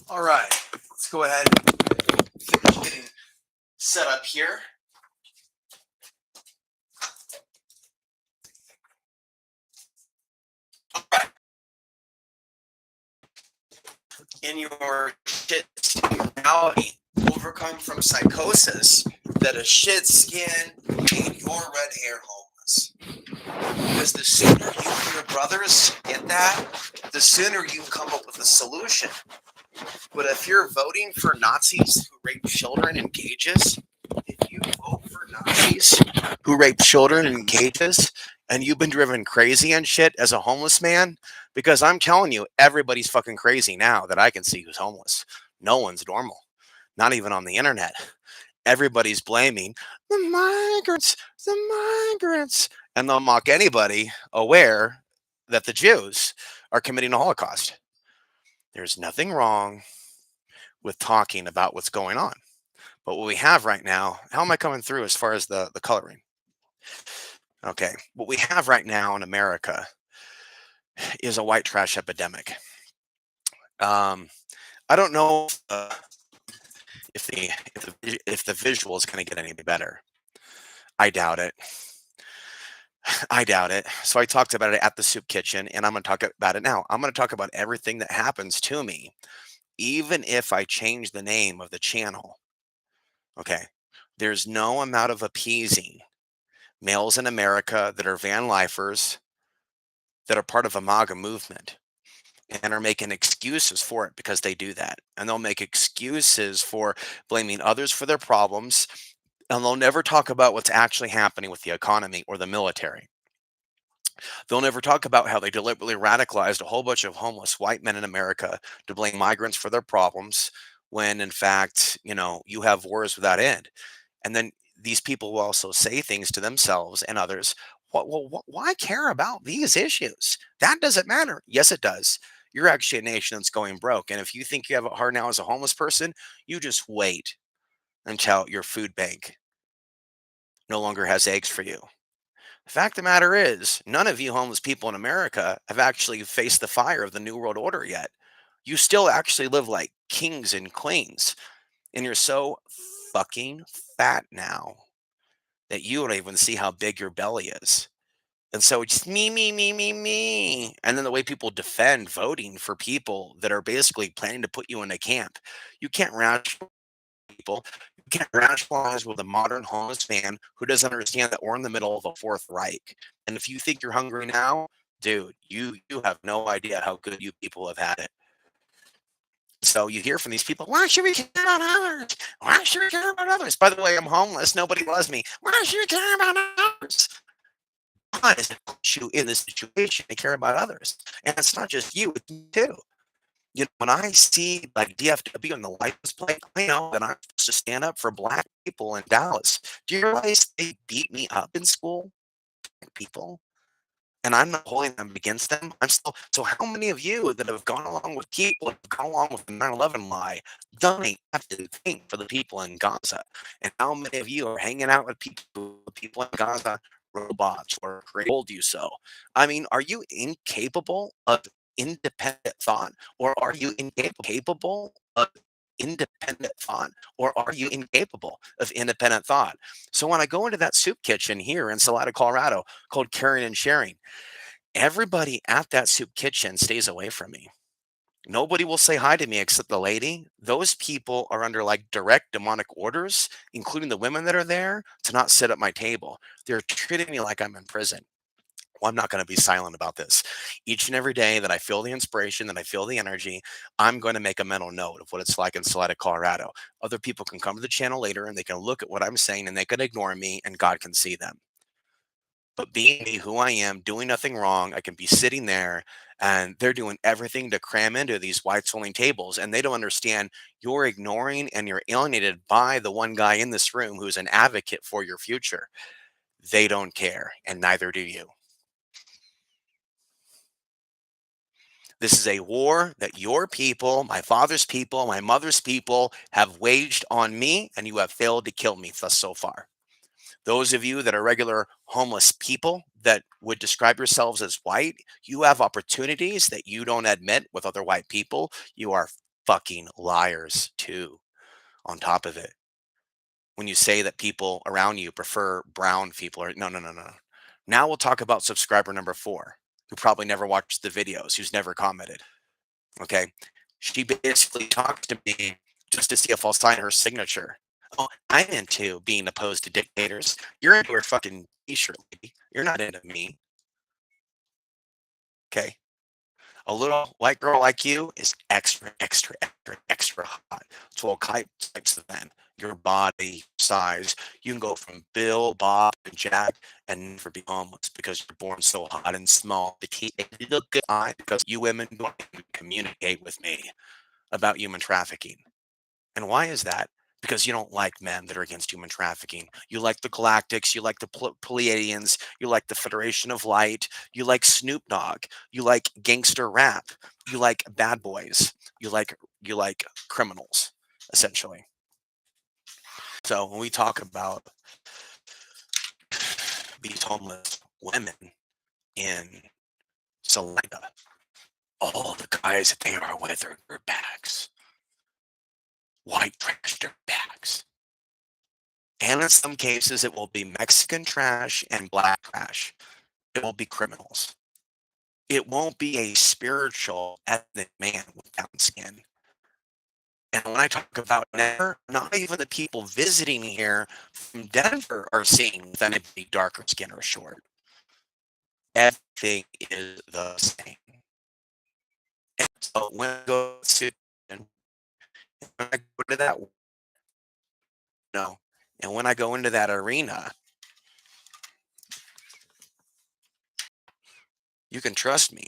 All right, let's go ahead and finish getting set up here. All right. In your shit reality, overcome from psychosis that a shit skin made your red hair homeless. Because the sooner you and your brothers get that, the sooner you come up with a solution. But if you're voting for Nazis who rape children in cages, if you vote for Nazis who rape children in cages, and you've been driven crazy and shit as a homeless man, because I'm telling you, everybody's fucking crazy now that I can see who's homeless. No one's normal, not even on the internet. Everybody's blaming the migrants, and they'll mock anybody aware that the Jews are committing a Holocaust. There's nothing wrong with talking about what's going on. But what we have right now, how am I coming through as far as the coloring? Okay. What we have right now in America is a white trash epidemic. Um, I don't know if the visual is going to get any better. I doubt it. I doubt it. So I talked about it at the soup kitchen, and I'm going to talk about it now. I'm going to talk about everything that happens to me, even if I change the name of the channel. Okay. There's no amount of appeasing males in America that are van lifers, that are part of a MAGA movement, and are making excuses for it because they do that. And they'll make excuses for blaming others for their problems. And they'll never talk about what's actually happening with the economy or the military. They'll never talk about how they deliberately radicalized a whole bunch of homeless white men in America to blame migrants for their problems when, in fact, you have wars without end. And then these people will also say things to themselves and others. Why care about these issues? That doesn't matter. Yes, it does. You're actually a nation that's going broke. And if you think you have it hard now as a homeless person, you just wait until your food bank no longer has eggs for you. The fact of the matter is, none of you homeless people in America have actually faced the fire of the New World Order yet. You still actually live like kings and queens. And you're so fucking fat now that you don't even see how big your belly is. And so it's me, me, me, me, me. And then the way people defend voting for people that are basically planning to put you in a camp. You can't rationalize people. You can't rationalize with a modern homeless man who doesn't understand that we're in the middle of a Fourth Reich. And if you think you're hungry now, dude, you have no idea how good you people have had it. So you hear from these people, why should we care about others? Why should we care about others? By the way, I'm homeless. Nobody loves me. Why should we care about others? God has put you in this situation to care about others. And it's not just you, it's me too. When I see like DFW and the license plate, I know that I'm supposed to stand up for black people in Dallas. Do you realize they beat me up in school? People. And I'm not holding them against them. I'm still so how many of you that have gone along with people, have gone along with the 9/11 lie, done a captain thing for the people in Gaza? And how many of you are hanging out with people in Gaza, robots, or told you so? I mean, are you incapable of independent thought, or are you incapable of independent thought, or are you incapable of independent thought? So when I go into that soup kitchen here in Salado, Colorado, called Caring and Sharing, everybody at that soup kitchen stays away from me. Nobody will say hi to me except the lady. Those people are under like direct demonic orders, including the women that are there, to not sit at my table. They're treating me like I'm in prison. Well, I'm not going to be silent about this. Each and every day that I feel the inspiration, that I feel the energy, I'm going to make a mental note of what it's like in Salida, Colorado. Other people can come to the channel later and they can look at what I'm saying and they can ignore me and God can see them. But being me, who I am, doing nothing wrong, I can be sitting there and they're doing everything to cram into these white swilling tables. And they don't understand you're ignoring and you're alienated by the one guy in this room who's an advocate for your future. They don't care, and neither do you. This is a war that your people, my father's people, my mother's people have waged on me, and you have failed to kill me thus so far. Those of you that are regular homeless people that would describe yourselves as white, you have opportunities that you don't admit with other white people. You are fucking liars too, on top of it. When you say that people around you prefer brown people or no, no, no, no. No. Now we'll talk about subscriber number 4, who probably never watched the videos, who's never commented. Okay. She basically talked to me just to see if I'll sign her signature. Oh, I'm into being opposed to dictators. You're into her fucking t-shirt, lady. You're not into me. Okay. A little white girl like you is extra, extra, extra, extra hot. To all types of men. Your body size. You can go from Bill, Bob, and Jack and never be homeless because you're born so hot and small. Petite, and you look good because you women don't communicate with me about human trafficking. And why is that? Because you don't like men that are against human trafficking. You like the Galactics, you like the Pleiadians, you like the Federation of Light, you like Snoop Dogg, you like gangster rap, you like bad boys, you like criminals, essentially. So when we talk about these homeless women in Salida, all the guys that they are with are dirtbags, white trash dirtbags. And in some cases, it will be Mexican trash and black trash. It will be criminals. It won't be a spiritual ethnic man with down skin. And when I talk about Denver, not even the people visiting here from Denver are seeing that it be darker skin or short. Everything is the same. And so when I go to and when I go to that no, and when I go into that arena, you can trust me.